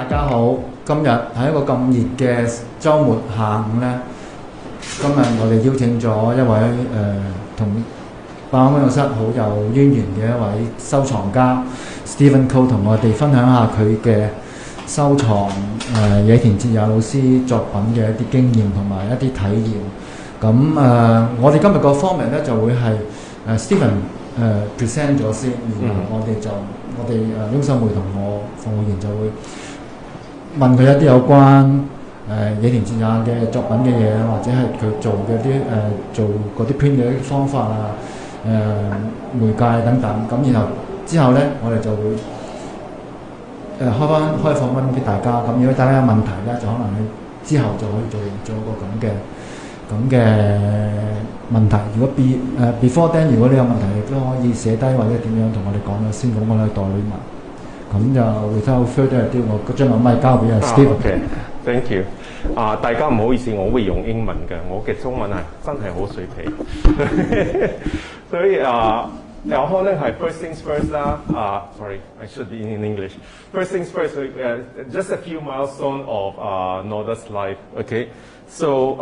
大家好，今日喺一個咁熱嘅週末下午呢，今日我哋邀請咗一位同百萬工作室好有淵源嘅一位收藏家 Stephen Cole 同我哋分享下佢嘅收藏野田哲也老師作品嘅一啲經驗同埋一啲體驗。咁我哋今日個 format 咧就會係Stephen present 咗先，然後我哋翁秀梅同我服務員就會問佢一啲有關野田哲也嘅作品嘅嘢，或者係佢做嘅啲做嗰啲 print 嘅啲方法啊、媒介等等。咁然後之後咧，我哋就會開放翻俾大家。咁如果大家有問題咧，就可能你之後就可以做一個咁嘅問題。如果before then 如果你有問題，亦都可以寫低或者點樣同我哋講咗先，咁我哋代理埋。咁就 without further ado， 我將個咪交俾阿 Stephen。OK，thank you。大家唔好意思，我會用英文嘅，我嘅中文係真係好水皮。所以有可能係 first things first 啦。Sorry, I should be in English. First things first, just a few milestones of Noda's life. Okay, so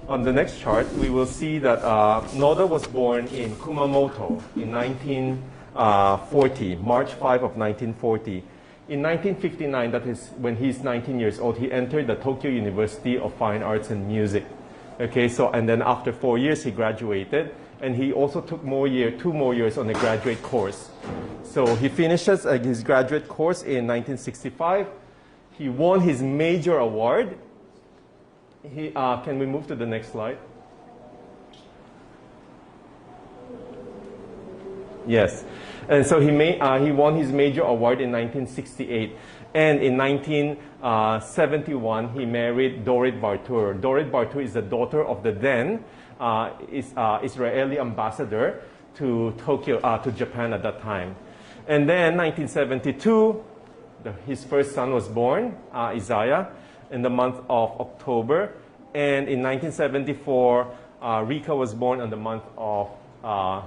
on the next chart, we will see that Noda was born in Kumamoto in 1940, March 5 of 1940. In 1959, that is when he's 19 years old, he entered the Tokyo University of Fine Arts and Music. Okay, so and then after 4 years, he graduated, and he also took 2 more years on the graduate course. So he finishes his graduate course in 1965. He won his major award. Can we move to the next slide? Yes. And so he won his major award in 1968. And in 1971, he married Dorit Bartur. Dorit Bartur is the daughter of the then Israeli ambassador to Tokyo, to Japan at that time. And then 1972, his first son was born, Isaiah, in the month of October. And in 1974, Rika was born in the month of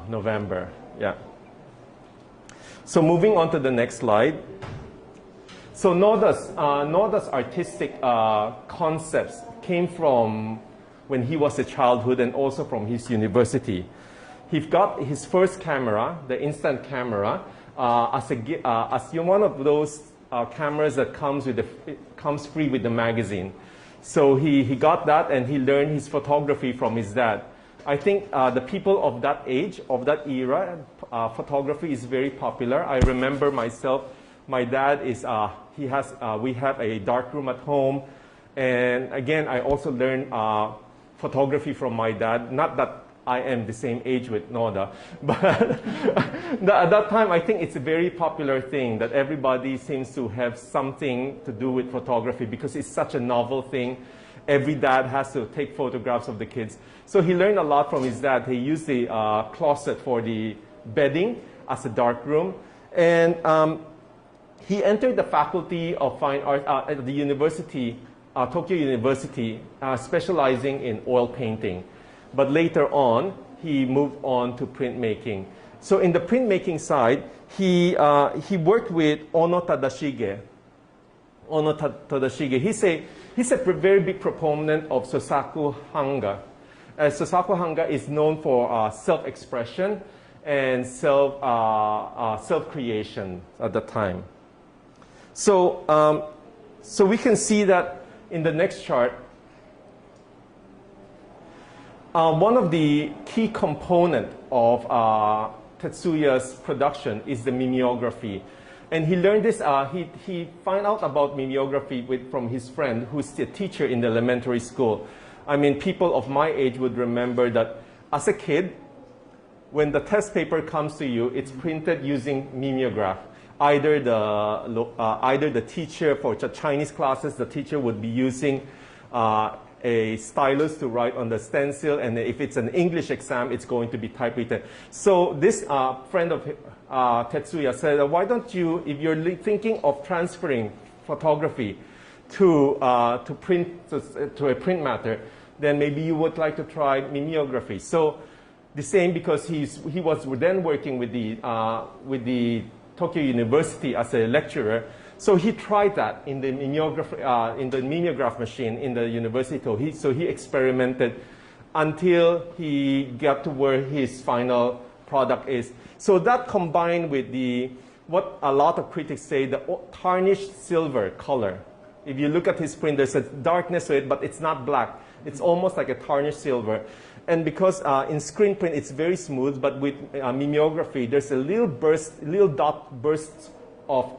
November. Yeah. So moving on to the next slide. So Noda's artistic concepts came from when he was a childhood and also from his university. He got his first camera, the instant camera, as one of those cameras that comes free with the magazine. So he got that, and he learned his photography from his dad. I think the people of that age, of that era, photography is very popular. I remember myself, my dad is, we have a dark room at home. And again, I also learned photography from my dad. Not that I am the same age with Noda, but at that time, I think it's a very popular thing that everybody seems to have something to do with photography because it's such a novel thing. Every dad has to take photographs of the kids. So he learned a lot from his dad. He used the closet for the bedding as a dark room. And he entered the Faculty of Fine Art at the university, Tokyo University, specializing in oil painting. But later on, he moved on to printmaking. So in the printmaking side, he worked with Ono Tadashige. Ono Tadashige. He's a very big proponent of Sosaku Hanga. Sosaku Hanga is known for self-expression and self-creation at the time. So we can see that in the next chart, one of the key components of Tetsuya's production is the mimeography. And he learned this, he found out about mimeography from his friend who's a teacher in the elementary school. I mean, people of my age would remember that as a kid, when the test paper comes to you, it's printed using mimeograph. Either the teacher, for Chinese classes, the teacher would be using a stylus to write on the stencil, and if it's an English exam, it's going to be typewritten. So this friend of Tetsuya said, why don't you, if you're thinking of transferring photography to a print matter, then maybe you would like to try mimeography. So the same, because he was then working with the Tokyo University as a lecturer. So he tried that in the mimeograph machine in the university. So he experimented until he got to where his final product is. So that combined with what a lot of critics say, the tarnished silver color. If you look at his print, there's a darkness to it, but it's not black. It's almost like a tarnished silver. And because in screen print, it's very smooth, but with mimeography, there's a little dot bursts of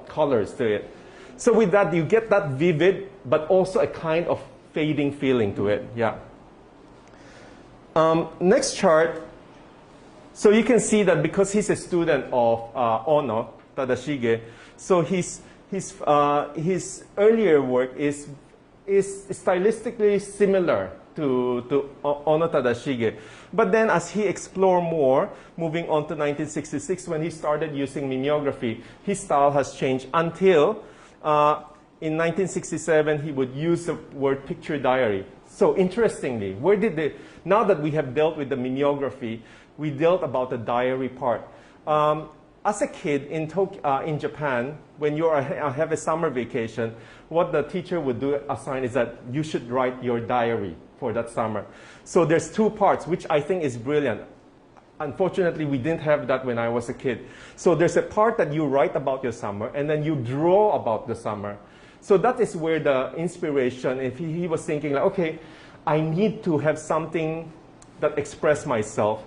colors to it. So with that, you get that vivid, but also a kind of fading feeling to it. Yeah. Next chart. So you can see that because he's a student of Ono Tadashige, so his earlier work is stylistically similar to Ono Tadashige. But then as he explored more, moving on to 1966, when he started using mimeography, his style has changed until in 1967, he would use the word picture diary. So interestingly, now that we have dealt with the mimeography, we dealt about the diary part. As a kid in Japan, when you have a summer vacation, what the teacher would assign is that you should write your diary for that summer. So there's two parts, which I think is brilliant. Unfortunately, we didn't have that when I was a kid. So there's a part that you write about your summer, and then you draw about the summer. So that is where the inspiration, if he was thinking like, okay, I need to have something that express myself.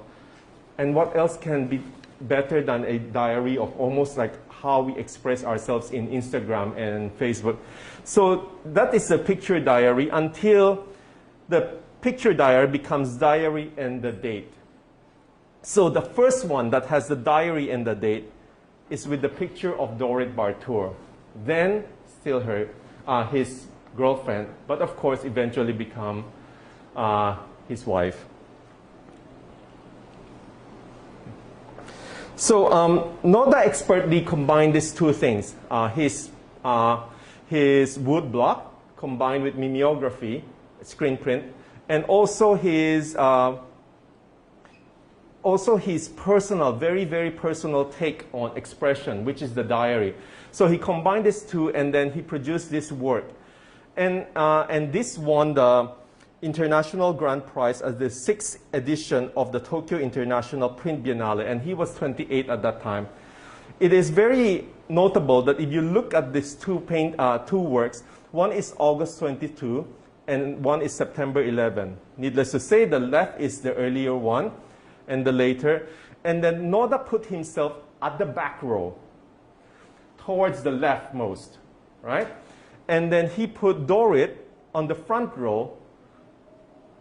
And what else can be better than a diary of almost like how we express ourselves in Instagram and Facebook. So that is the picture diary until the picture diary becomes diary and the date. So the first one that has the diary and the date is with the picture of Dorrit Bartour. Then still his girlfriend, but of course eventually become his wife. So Noda expertly combined these two things: his wood block combined with mimeography, screen print, and also his personal, very, very personal take on expression, which is the diary. So he combined these two, and then he produced this work, and this won the International Grand Prize as the 6th edition of the Tokyo International Print Biennale, and he was 28 at that time. It is very notable that if you look at these two works, one is August 22 and one is September 11. Needless to say, the left is the earlier one and the later. And then Noda put himself at the back row, towards the leftmost, right? And then he put Dorrit on the front row,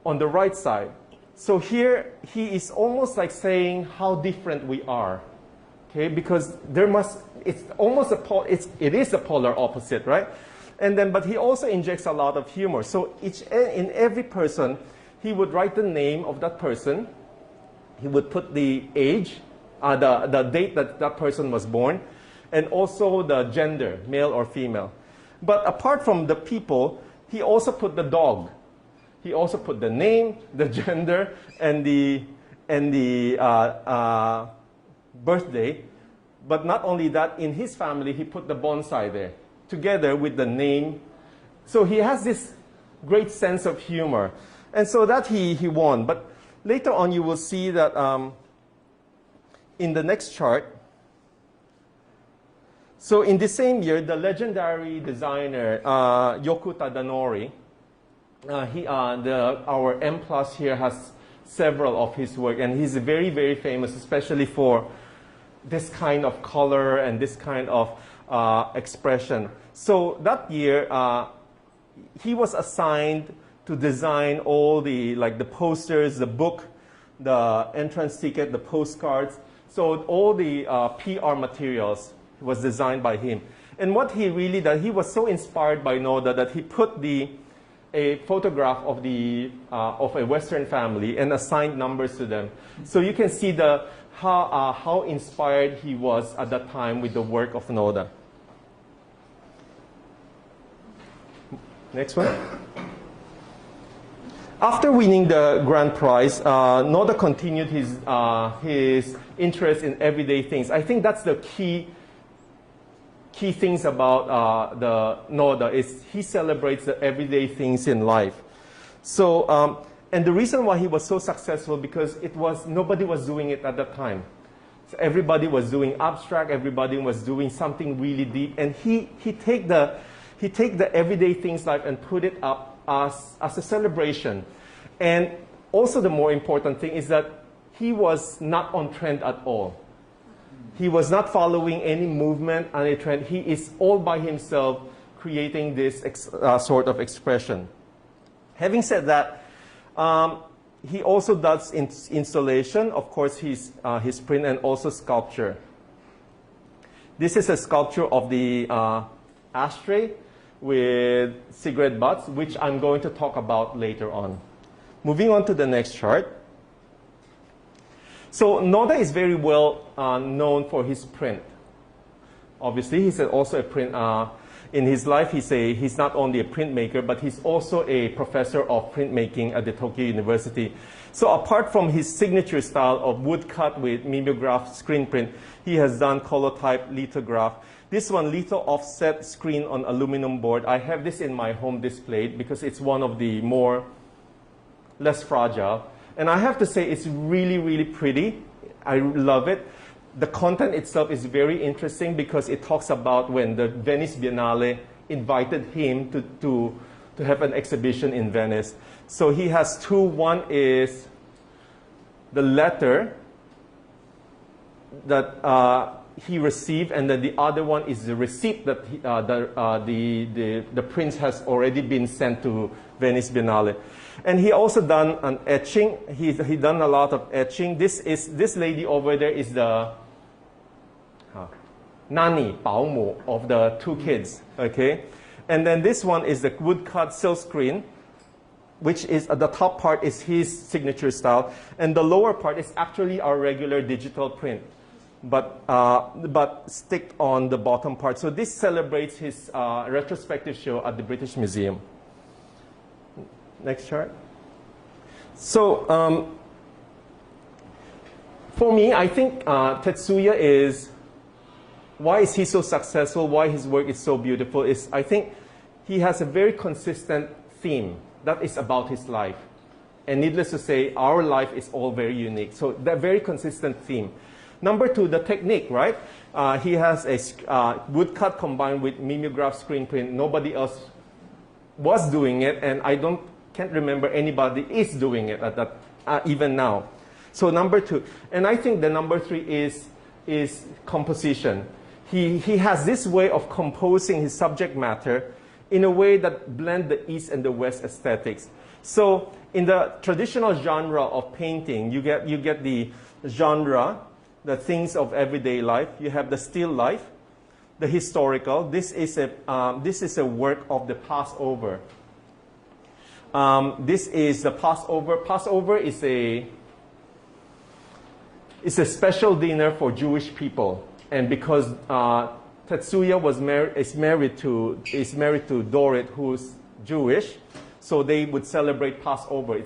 on the right side. So here he is almost like saying how different we are, okay? Because it's almost it is the polar opposite, right? And then, but he also injects a lot of humor. So in every person, he would write the name of that person. He would put the age, the date that person was born, and also the gender, male or female. But apart from the people, he also put the dog. He also put the name, the gender, and the birthday. But not only that, in his family, he put the bonsai there, together with the name. So he has this great sense of humor. And so that he won. But later on, you will see that in the next chart. So in the same year, the legendary designer, Yoku Tadanori, our M+ here has several of his work, and he's very, very famous, especially for this kind of color and this kind of expression. So that year, he was assigned to design all the posters, the book, the entrance ticket, the postcards. So all the PR materials was designed by him. And what he really did, he was so inspired by Noda that he put a photograph of a Western family and assigned numbers to them. So you can see how inspired he was at that time with the work of Noda. Next one. After winning the grand prize, Noda continued his interest in everyday things. I think that's the key key things about the Noda is he celebrates the everyday things in life. So, and the reason why he was so successful because nobody was doing it at that time. So everybody was doing abstract, everybody was doing something really deep, and he take the everyday things life and put it up as a celebration. And also the more important thing is that he was not on trend at all. He was not following any movement, any trend. He is all by himself creating this sort of expression. Having said that, he also does installation, of course, his print, and also sculpture. This is a sculpture of the ashtray with cigarette butts, which I'm going to talk about later on. Moving on to the next chart. So Noda is very well known for his print. Obviously, he's also a print. In his life, he's not only a printmaker, but he's also a professor of printmaking at the Tokyo University. So apart from his signature style of woodcut with mimeograph screen print, he has done collotype lithograph. This one, litho offset screen on aluminum board. I have this in my home displayed because it's one of the less fragile. And I have to say, it's really, really pretty. I love it. The content itself is very interesting because it talks about when the Venice Biennale invited him to have an exhibition in Venice. So he has two. One is the letter that he received, and then the other one is the receipt that the prince has already been sent to Venice Biennale. And he also done an etching. He done a lot of etching. This lady over there is the Nani, 保姆 of the two kids, okay? And then this one is the woodcut silk screen, which is the top part is his signature style, and the lower part is actually our regular digital print, but sticked on the bottom part. So this celebrates his retrospective show at the British Museum. Next chart. So for me, I think Tetsuya is. Why is he so successful? Why his work is so beautiful? Is I think he has a very consistent theme that is about his life. And needless to say, our life is all very unique. So that very consistent theme. Number two, the technique, right? He has a woodcut combined with mimeograph screen print. Nobody else was doing it, and I can't remember anybody is doing it at that, even now. So number two. And I think the number three is composition. He has this way of composing his subject matter in a way that blend the East and the West aesthetics. So in the traditional genre of painting, you get the genre, the things of everyday life. You have the still life, the historical. This is a work of the Passover. This is the Passover. Passover is a special dinner for Jewish people. And because Tetsuya is married to Dorit, who's Jewish, so they would celebrate Passover.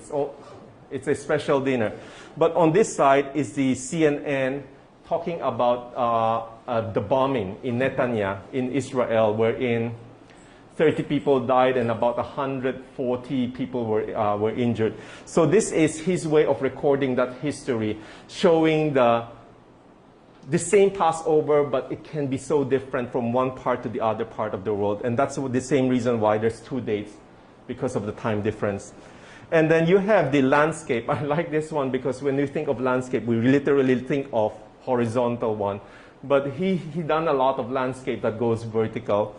It's a special dinner. But on this side is the CNN talking about the bombing in Netanya in Israel, wherein 30 people died and about 140 people were injured. So this is his way of recording that history, showing the same Passover, but it can be so different from one part to the other part of the world. And that's the same reason why there's two dates, because of the time difference. And then you have the landscape. I like this one because when we think of landscape, we literally think of horizontal one. But he done a lot of landscape that goes vertical.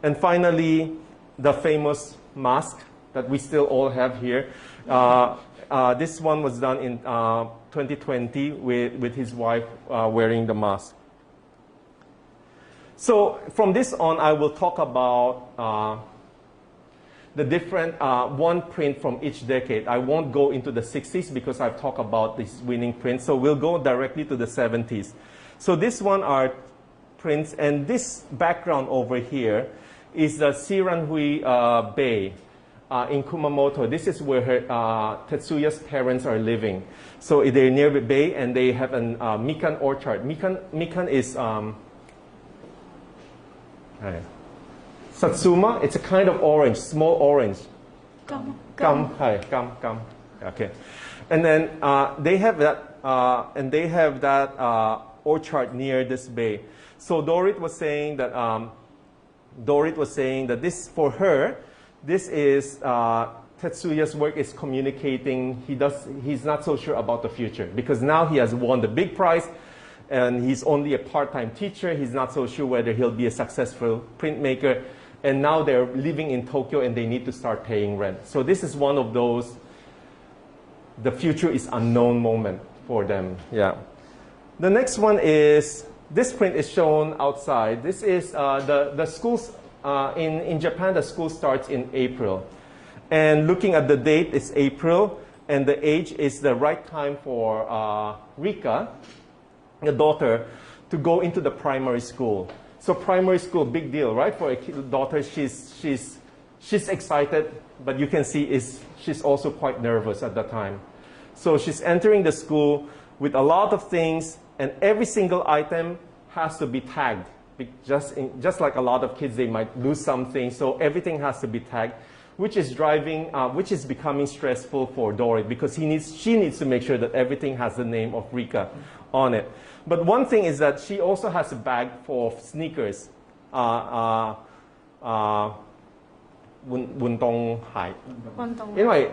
And finally, the famous mask that we still all have here. This one was done in 2020 with his wife wearing the mask. So from this on, I will talk about the different one print from each decade. I won't go into the 60s because I've talked about this winning print. So we'll go directly to the 70s. So this one are prints, and this background over here is the Siranhui Bay. In Kumamoto. This is where Tetsuya's parents are living. So they're near the bay, and they have an mikan orchard. Mikan is Right. Satsuma, it's a kind of orange, small orange. Gum. Hi, gum. Okay. And then they have that, orchard near this bay. So Dorit was saying that this, for her, this is Tetsuya's work is communicating. He's not so sure about the future because now he has won the big prize and he's only a part-time teacher. He's not so sure whether he'll be a successful printmaker. And now they're living in Tokyo and they need to start paying rent. So this is one of those, the future is unknown moment for them. Yeah. The next one is, this print is shown outside. This is the schools, in Japan, the school starts in April. And looking at the date, it's April, and the age is the right time for Rika, the daughter, to go into the primary school. So primary school, big deal, right? For a daughter, she's excited, but you can see she's also quite nervous at that time. So she's entering the school with a lot of things, and every single item has to be tagged. Just like a lot of kids, they might lose something, so everything has to be tagged, which is becoming stressful for Dorit because she needs to make sure that everything has the name of Rika on it. But one thing is that she also has a bag for sneakers. Anyway,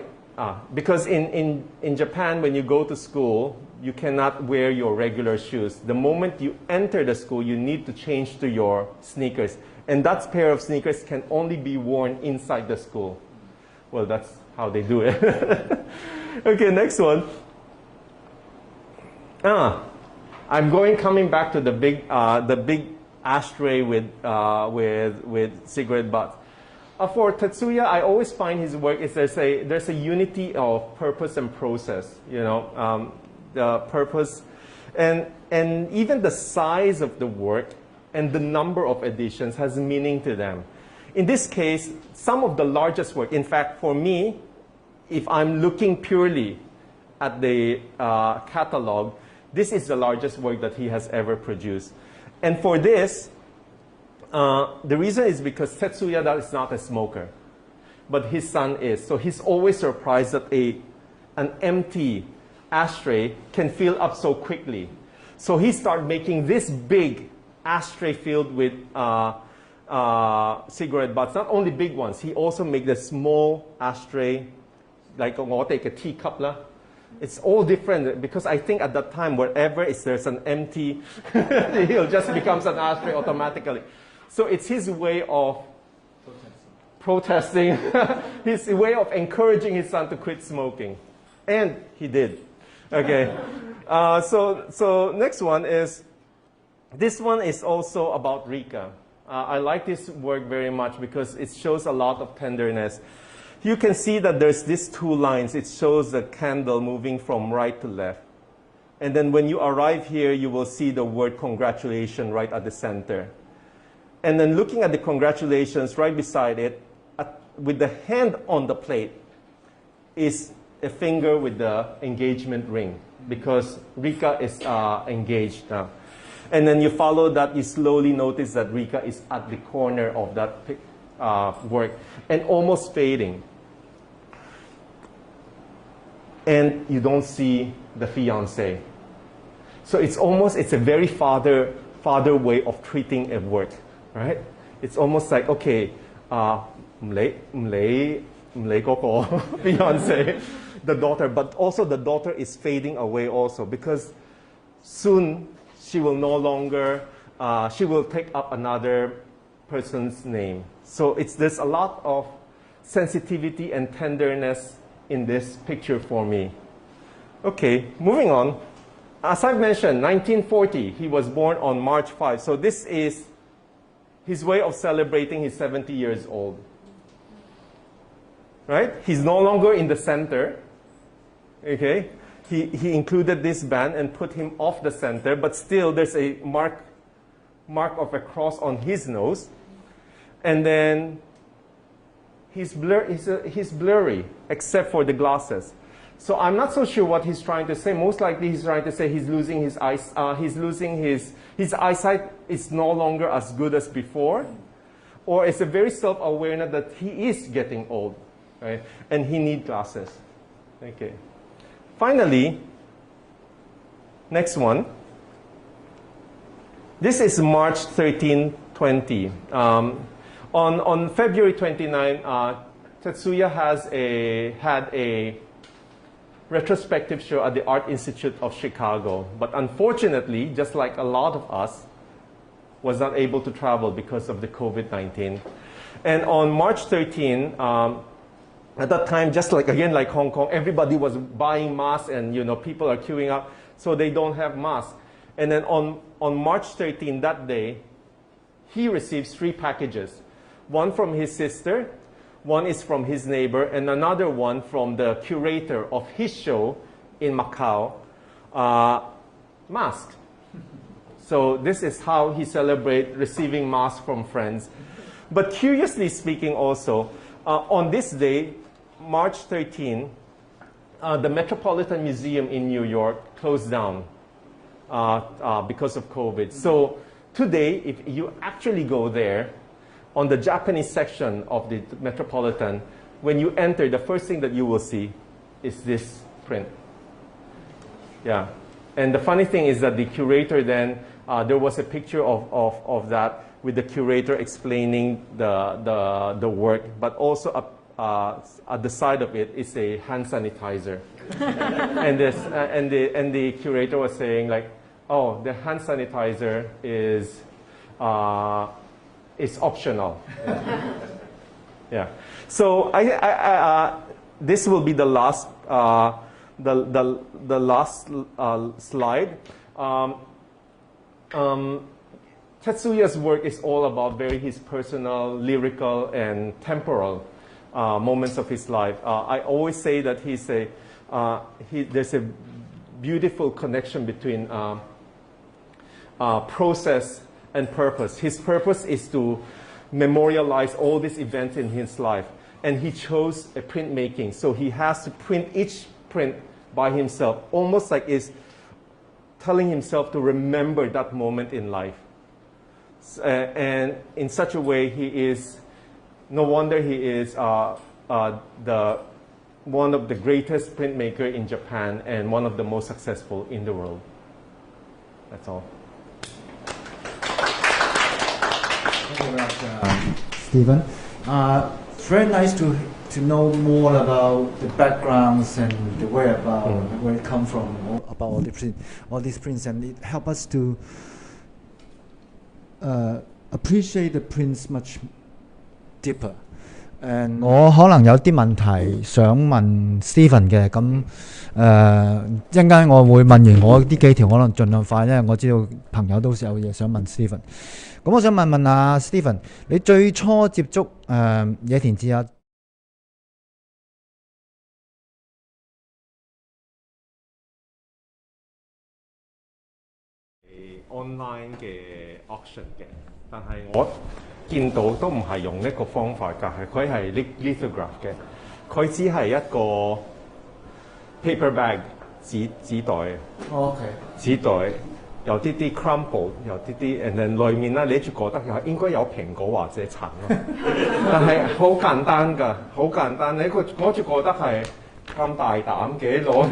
because in Japan, when you go to school, you cannot wear your regular shoes. The moment you enter the school, you need to change to your sneakers. And that pair of sneakers can only be worn inside the school. Well, that's how they do it. Okay, next one. I'm coming back to the big ashtray with cigarette butts. For Tetsuya, I always find his work is there's a unity of purpose and process. You know, the purpose, and even the size of the work and the number of editions has meaning to them. In this case, some of the largest work. In fact, for me, if I'm looking purely at the catalog, this is the largest work that he has ever produced. And for this, the reason is because Tetsuya is not a smoker, but his son is. So he's always surprised that an empty ashtray can fill up so quickly. So he started making this big ashtray filled with cigarette butts. Not only big ones, he also made the small ashtray, like I'll take a teacup lah. It's all different because I think at that time, wherever there's an empty, it just becomes an ashtray automatically. So it's his way of protesting, his way of encouraging his son to quit smoking. And he did. Okay. So next one is, this one is also about Rika. I like this work very much because it shows a lot of tenderness. You can see that there's these two lines. It shows the candle moving from right to left. And then when you arrive here, you will see the word congratulations right at the center. And then looking at the congratulations right beside it, with the hand on the plate, is a finger with the engagement ring because Rika is engaged now. And then you follow that, you slowly notice that Rika is at the corner of that work and almost fading. And you don't see the fiancé. So it's a very father way of treating a work, right? It's almost like, okay, fiancé, the daughter, but also the daughter is fading away also because soon she will no longer, she will take up another person's name. So there's a lot of sensitivity and tenderness in this picture for me. Okay, moving on. As I've mentioned, 1940, he was born on March 5. So this is his way of celebrating his 70 years old. Right? He's no longer in the center. Okay? He included this band and put him off the center, but still there's a mark of a cross on his nose. And then he's blurry, except for the glasses. So I'm not so sure what he's trying to say. Most likely he's trying to say he's losing his eyes. His eyesight is no longer as good as before. or it's a very self-awareness that he is getting old, right? And he needs glasses. Okay. Finally, next one. This is March 13, 20. On February 29, Tetsuya had a retrospective show at the Art Institute of Chicago. But unfortunately, just like a lot of us, was not able to travel because of the COVID-19. And on March 13, at that time, just like Hong Kong, everybody was buying masks and people are queuing up, so they don't have masks. And then on March 13, that day, he receives 3 packages. One from his sister, one is from his neighbor, and another one from the curator of his show in Macau, masked. So this is how he celebrates receiving masks from friends. But curiously speaking also, on this day, March 13, the Metropolitan Museum in New York closed down because of COVID. So today, if you actually go there, on the Japanese section of the Metropolitan, when you enter, the first thing that you will see is this print. Yeah. And the funny thing is that the curator then, there was a picture of that with the curator explaining the work, but also at the side of it is a hand sanitizer. and the curator was saying like, oh, the hand sanitizer is optional. Yeah. So this will be the last the last slide. Tetsuya's work is all about his personal, lyrical, and temporal moments of his life. I always say that there's a beautiful connection between process and purpose. His purpose is to memorialize all these events in his life. And he chose a printmaking. So he has to print each print by himself, almost like is telling himself to remember that moment in life. And in such a way, no wonder he is one of the greatest printmaker in Japan and one of the most successful in the world. That's all. Thank you very much, Stephen. It's very nice to know more about the backgrounds and the whereabouts, where it comes from, about all these prints, and it helps us to appreciate the prints much deeper. And 我可能有啲問題想問 Stephen 嘅，咁一陣間我會問完我呢幾條，可能盡量快，因為我知道朋友都有嘢想問 Stephen。咁我想問下 Stephen， 你最初接觸野田哲也online 嘅 auction 嘅，但係我見到都唔係用呢個方法㗎，佢係 lithograph 嘅，佢只係一個 paper bag 紙袋 ，OK 紙袋有啲 crumple， 有啲，and then 裡面咧你就覺得應該有蘋果或者橙咯，但係好簡單㗎，好簡單，我就覺得係。咁大膽嘅攞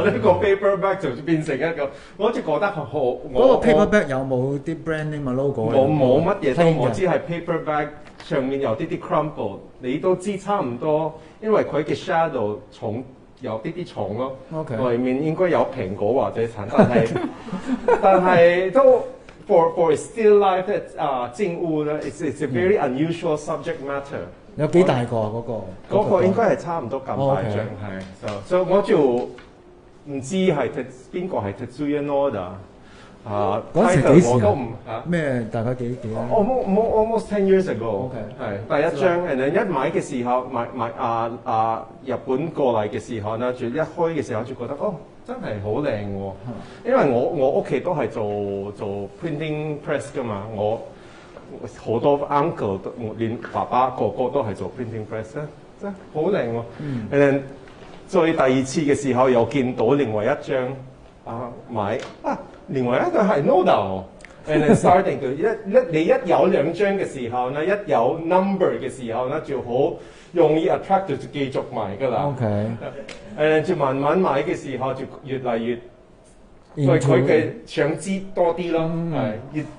呢個 paper bag 就變成一個，我就覺得好。嗰個 paper bag 有冇啲 brand name 啊 logo？ 冇乜嘢都，我知係 paper bag 上面有啲 crumple， 你都知差唔多，因為佢嘅 shadow 重有啲重咯。OK， 外面應該有蘋果或者橙，但係都 for a still life 靜物咧 ，it's a very unusual subject matter。有幾大個嗰個應該係差唔多咁大張，係，所以我就唔知係邊個係 Tetsuya Noda 嗰時幾時我都唔咩？大概幾？almost 10 years ago， 係第一張，然後一買嘅時候買日本過嚟嘅時候咧，就一開嘅時候就覺得真係好靚喎，因為我屋企都係做 printing press 㗎嘛，好多 uncle 連爸爸個個都係做 printing press 咧，真係好靚喎。然後再第二次嘅時候又見到另外一張買另外一個係 Noda 喎， And then starting 你一有兩張嘅時候咧，一有 number 嘅時候咧，就好容易 attract 就繼續買㗎啦。OK。誒就慢慢買嘅時候就越嚟越對佢嘅想知多啲咯，係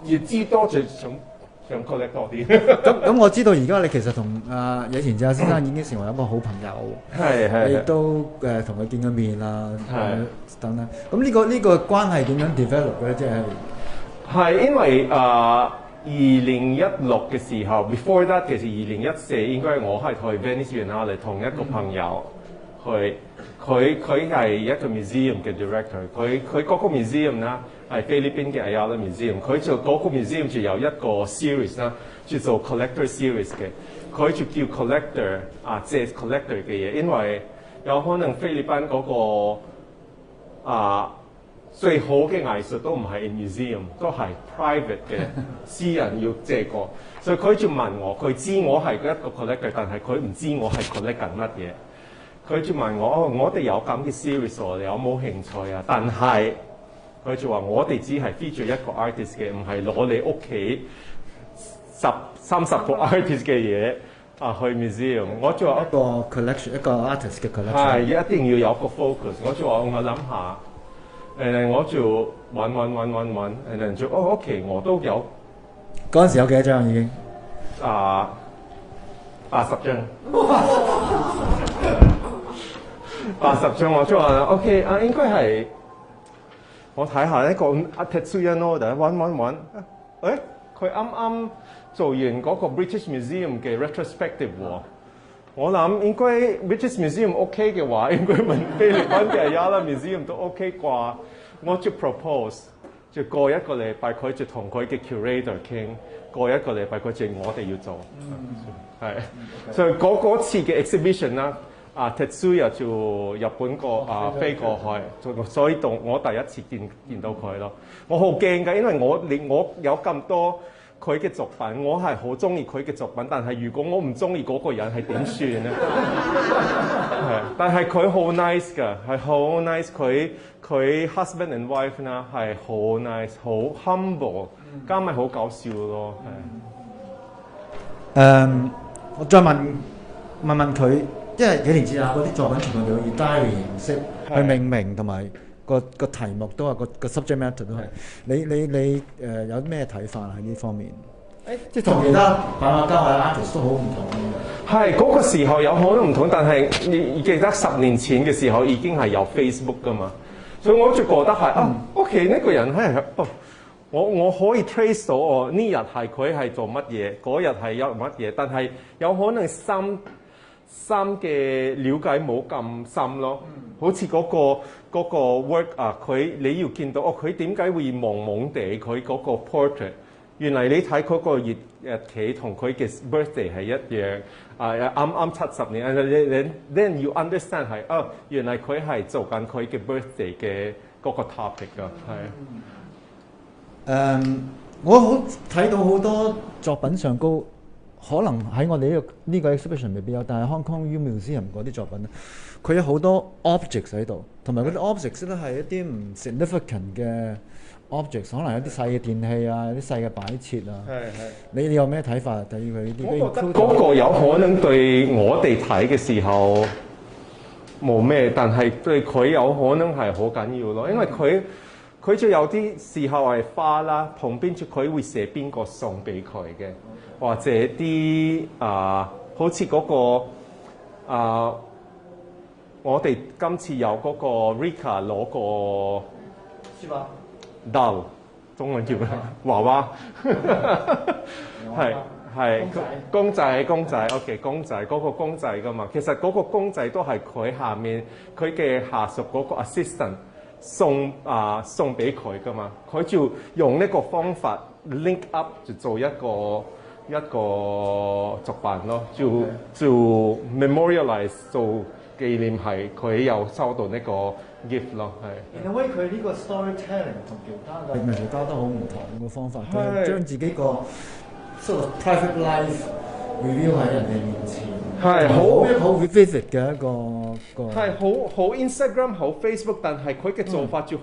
越知多就想 collect 多啲。咁我知道而家你其實同野田哲也先生已經成為一個好朋友，係亦都同佢見過面啦，等等。咁呢個關係點樣 develop 嘅咧？即係因為2016嘅時候 ，before that 其實2014應該我係去 Venice Biennale 同一個朋友去。佢係一個 museum 嘅 director， 佢嗰個 museum 啦係菲律賓嘅 Ayala Museum， 佢就嗰個 museum 就有一個 series 啦，叫做 collector series 嘅，佢就叫 collector 借 collector 嘅嘢，因為有可能菲律賓嗰個最好嘅藝術都唔係 in museum， 都係 private 嘅私人要借過，所以佢就問我，佢知我係一個 collector， 但係佢唔知我係 collect 緊乜嘢。佢就問我：我哋有咁嘅 series， 你有冇興趣啊？但係佢就話：我哋只係 feature 一個 artist 嘅，唔係攞你屋企30個 artist 嘅嘢去 museum。我就話一個 collection， 一個 artist 嘅 collection。係一定要有個 focus。我就話：我諗下，我就揾，然就OK， 我都有。嗰陣時有幾多張已經？80張。80張我就話 OK 應該係我睇下一個Tetsuya Noda 揾，佢啱啱做完嗰個 British Museum 嘅 retrospective 喎，我諗應該 British Museum OK 嘅話，應該問菲律賓嘅 Ayala Museum 都 OK 啩，我就 propose 就過一個禮拜佢就同佢嘅 curator 傾，過一個禮拜佢就我哋要做，所以嗰次嘅 exhibition 啦。Tetsuya 就日本飛過去，所以我第一次見到佢咯。我好驚㗎，因為我有咁多佢嘅作品，我係好中意佢嘅作品，但係如果我唔中意嗰個人係點算咧？但係佢好 nice 㗎，係好 nice。佢 husband and wife 啦係好 nice， 好 humble， 加埋好搞笑咯。我再問佢。因為野田哲也嗰啲作品全部都以 diary 形式去命名，同埋個題目都係個 subject matter 都係。你有咩睇法喺呢方面？即係同其他版畫家或者 artist 都好唔同嘅。係嗰個時候有可能唔同，但係你記得10年前嘅時候已經係有 Facebook 㗎嘛，所以我就覺得係OK 呢個人係我可以 trace 到呢日係佢係做乜嘢，嗰日係有乜嘢，但係有可能深嘅了解冇咁深咯，好似嗰個 work 你要見到佢點解會懵懵地佢嗰個 portrait， 原嚟你睇嗰個日期同佢嘅 birthday 係一樣，啱70年， then you understand 係原嚟佢係做緊佢嘅 birthday 嘅嗰個 topic 㗎，係。我好睇到好多作品上高。可能喺我哋呢個 exhibition 未必有，但係 Hong Kong Museum 嗰啲作品咧，佢有好多 objects 喺度，同埋嗰啲 objects 咧係一啲唔 significant 嘅 objects， 可能有啲細嘅電器啊，有啲細嘅擺設啊。你有咩睇法對於佢呢啲？我覺得嗰個有可能對我哋睇嘅時候冇咩，但係對佢有可能係好緊要咯，因為佢就有啲時候係花啦，旁邊佢會寫邊個送俾佢嘅。或者啲好似嗰個我哋今次有嗰個 Rika 攞個書包 doll， 中文叫咩？娃娃係公仔 OK 公仔嗰個公仔㗎嘛，其實嗰個公仔都係佢下面佢嘅下屬嗰個 assistant 送俾佢㗎嘛，佢就用呢個方法 link up 就做一個作品咯，就 memorialize 做紀念係佢又收到呢個 gift 咯，係。因為佢呢個 storytelling 同其他嘅藝術家都好唔同嘅方法，佢將自己個 sort of private life reveal 喺人哋面前，係好 vivid 嘅一個係好 Instagram 好 Facebook， 但係佢嘅做法就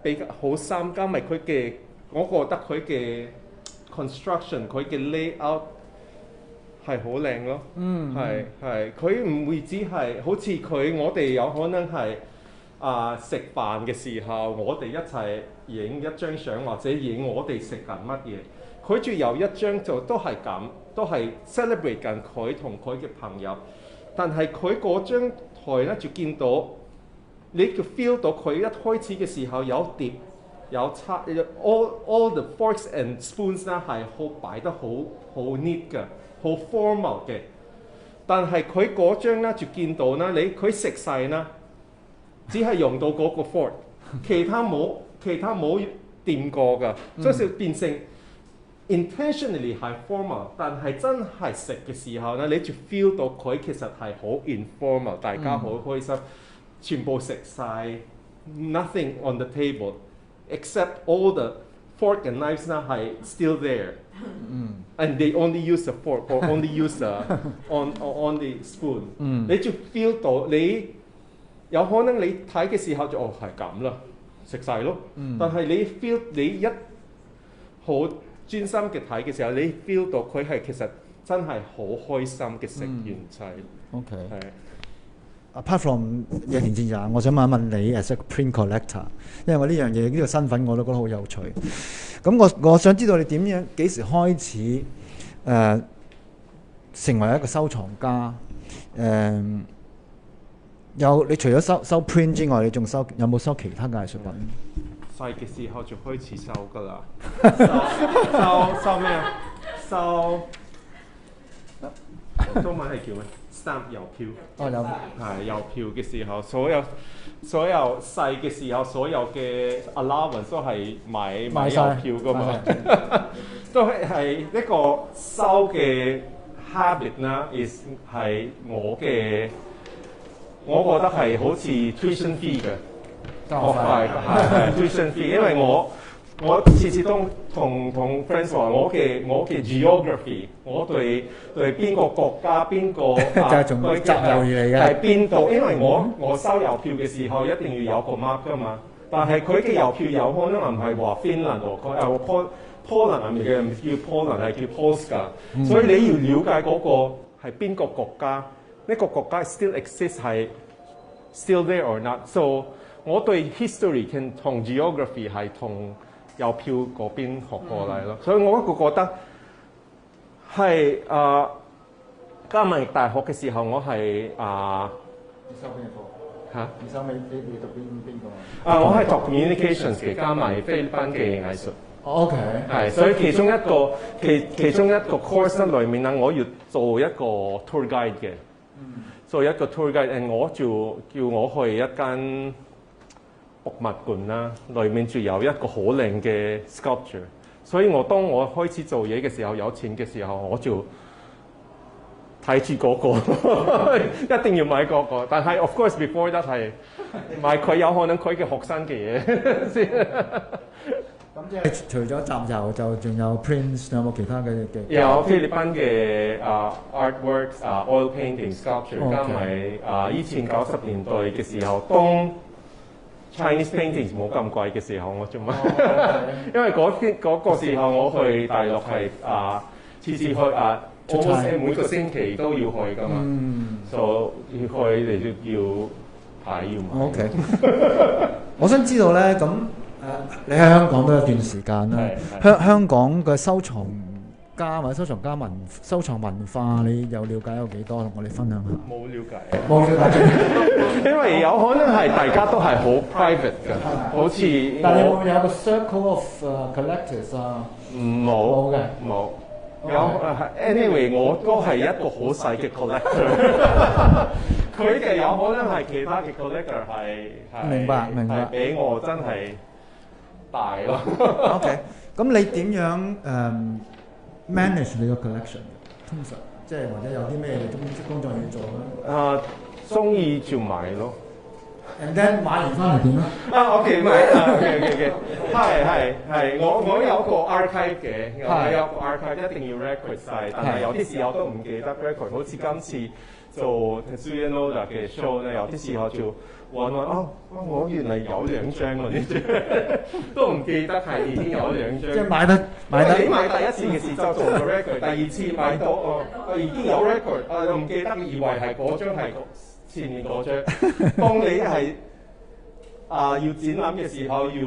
比較好深，加埋佢嘅我覺得佢嘅 construction 佢嘅 layout 係好靚咯，係佢唔會只係好似我哋有可能係食飯嘅時候，我哋一齊影一張相或者影我哋食緊乜嘢，佢就有一張就都係咁，都係 celebrate 緊佢同佢嘅朋友，但係佢嗰張台咧就見到你就 feel 到佢一開始嘅時候有碟有叉 all the forks and spoons 咧係好擺得好 neat 嘅。好 formal 嘅，但係佢嗰張咧就見到啦，佢食晒啦，只係用到嗰個 fork， 其他冇掂過㗎，所以變成 intentionally 係 formal， 但係真係食嘅時候咧，你就 feel 到佢其實係好 informal， 大家好開心，全部食晒 nothing on the table except all the fork and knives 咧係 still there。And they only use a fork or only use only spoon。你就 feel 到你有可能你睇嘅時候就係咁啦，食晒咯。但係你 feel 你一好專心嘅睇嘅時候，你 feel 到佢係其實真係好開心嘅食完晒。OK。係。Apart from 野田哲也，我想問一問你 as a print collector， 因為我呢樣嘢呢個身份我都覺得好有趣。咁我想知道你幾時開始成為一個收藏家？你除咗收 print 之外，你仲有冇收其他嘅藝術品？細嘅時候就開始收㗎啦。收咩啊？收中文係叫咩？stamp 郵票。有。係郵票嘅時候，所有細嘅時候，所有嘅 allowance 都係買郵票㗎嘛。都係一個收嘅 habit 啦，係我覺得係好似 tuition fee 嘅。係 tuition fee， 因為我次次都同 friends 話我嘅 geography， 我對邊個國家邊個就係從佢集郵而嚟嘅，係邊度？因為我收郵票嘅時候一定要有個 mark 㗎嘛，但係佢嘅郵票有可能唔係話 Finland 喎，Poland 唔叫 Poland 係叫 Polska，所以你要了解嗰個係邊個國家，呢個國家 still exist 係 still there or not。So 我對 history 同 geography 係同郵票嗰邊學過嚟咯，所以我覺得係加埋大學嘅時候，我係你收邊個課？嚇？你收你讀邊個？我係讀 communications 嘅，加埋菲律賓嘅藝術。OK。係，所以其中一個 course 裏面咧，我要做一個 tour guide 嘅。做一個 tour guide， 我就叫我去一間博物館啦，裏面就有一個好靚嘅 sculpture， 所以當我開始做嘢嘅時候，有錢嘅時候，我就睇住嗰個，一定要買嗰個。但係 of course before that 係買佢有可能佢嘅學生嘅嘢先。咁即係除咗集郵，就仲有 prints， 有冇其他嘅？有菲律賓嘅artworks，oil painting、sculpture， 加埋以前90年代嘅時候，當Chinese paintings 冇咁貴嘅時候，我就買，因為嗰個時候我去大陸係次次去每個星期都要去㗎嘛，所以要去你都要睇要買。OK， 我想知道咧，咁你喺香港都有段時間啦，香港嘅收藏家或者收藏文化，你有了解有幾多？同我哋分享下。冇了解，因為有可能係大家都係好 private 嘅，好似。但係會有個 circle of collectors 啊？冇嘅，冇。anyway 我都係一個好細嘅 collector， 佢哋有可能係其他嘅 collector 係明白，比我真係大咯。OK， 咁你點樣manage 你個 collection？ 通常即係或者有啲咩工作要做咧？中意就買咯， And then 買完翻嚟點啊？OK 買OK，係，我有個 archive 嘅，我有個 archive 一定要 record 晒，但係有啲時候都唔記得 record， 好似今次做 Tetsuya Noda 嘅 show 咧，有啲時候就揾我原來有2張喎呢張，都唔記得係已經有2張。即係買得。你買第一次嘅時就做個 record， 第二次買到已經有 record， 唔記得以為係嗰張係前面嗰張。當你係要展覽嘅時候，要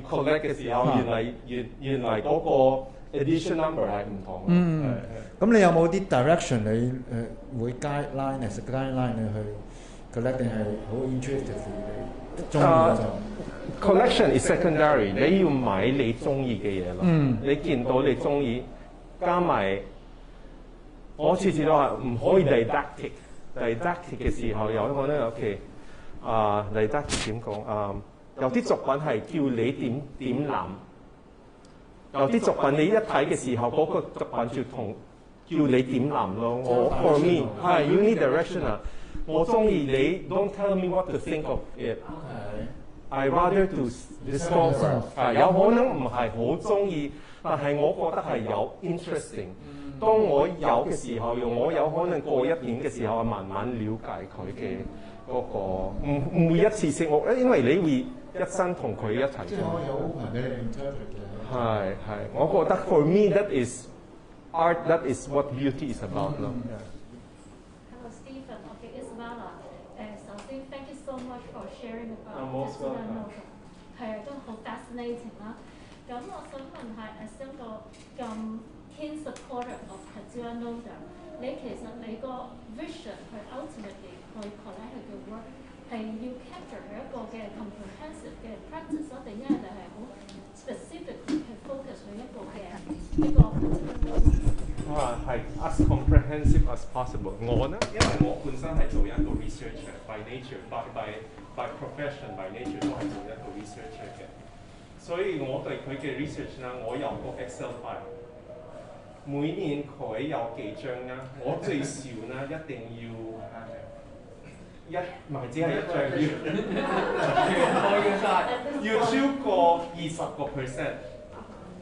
collect 嘅時候，原來嗰個 edition number 係唔同。咁你有冇啲 direction 你會 guideline as a guideline 你去 collect 定係好 intuitive 你中意就？Collection is secondary， 你要買你中意嘅嘢咯。你見到你中意，加埋我次次都係唔可以 didactic 嘅時候有我咧 OK。didactic 點講？有啲作品係叫你點諗，有啲作品你一睇嘅時候，嗰個作品就叫你點諗咯。我 for me 係 you need direction 啊。我中意你 don't tell me what to think of it。I rather to discover。有可能唔係好中意，但係我覺得係有 interesting。當我有嘅時候，我有可能過1年嘅時候，慢慢了解佢嘅嗰個，唔會一次性我，因為你會一生同佢一齊。即係可以 open 俾你 interpret 嘅。係，我覺得 for me that is art，that is what beauty is about 咯。Hello Stephen， 我叫 Isabella。首先 thank you so much for sharing about Tetsuya Noda， 係都好 fascinating 啦。咁我想問係as一個咁 keen supporter of Tetsuya Noda， 你其實你個 vision 去 ultimately 去 collect 佢嘅 work 係要 capture 佢一個嘅 comprehensive 嘅 practice 咯，定因為你係好 specifically 去 focus 佢一個係 as comprehensive as possible。我呢，因為我本身係做一個 researcher by nature，by profession，by nature 都係做一個 researcher 嘅，所以我對佢嘅 research 呢，我有個 Excel file， 每年佢有幾張呢，我最少呢一定要唔係只係1張，要超過20%，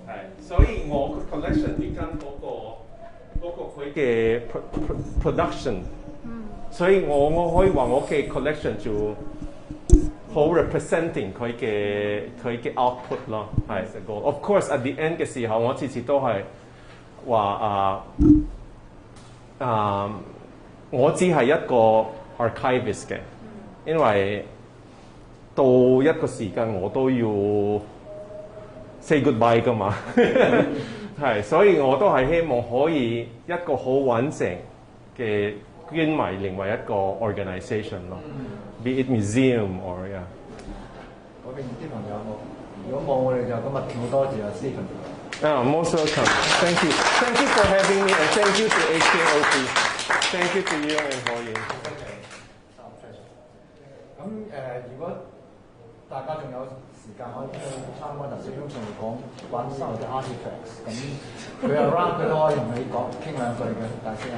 係，所以我 collection 要跟嗰個佢嘅 production，所以我可以話我嘅 collection 就好 representing 佢嘅 output 咯，係個。Of course at the end 嘅時候，我次次都係話我只係一個 archivist 嘅，因為到一個時間我都要 say goodbye 㗎嘛，係，所以我都係希望可以一個好穩整嘅捐埋另外一個 organisation 咯，be it museum or yeah。嗰邊啲朋友冇，如果冇我哋就今日好多謝阿 Stephen。Most welcome. Thank you. Thank you for having me, and thank you to HKOP. Thank you to you and Hoyin. 咁如果大家仲有時間，可以去參觀頭先鍾仲講關於嘅 artifacts， 咁佢 around 佢都可以同你講傾兩句嘅，解釋下。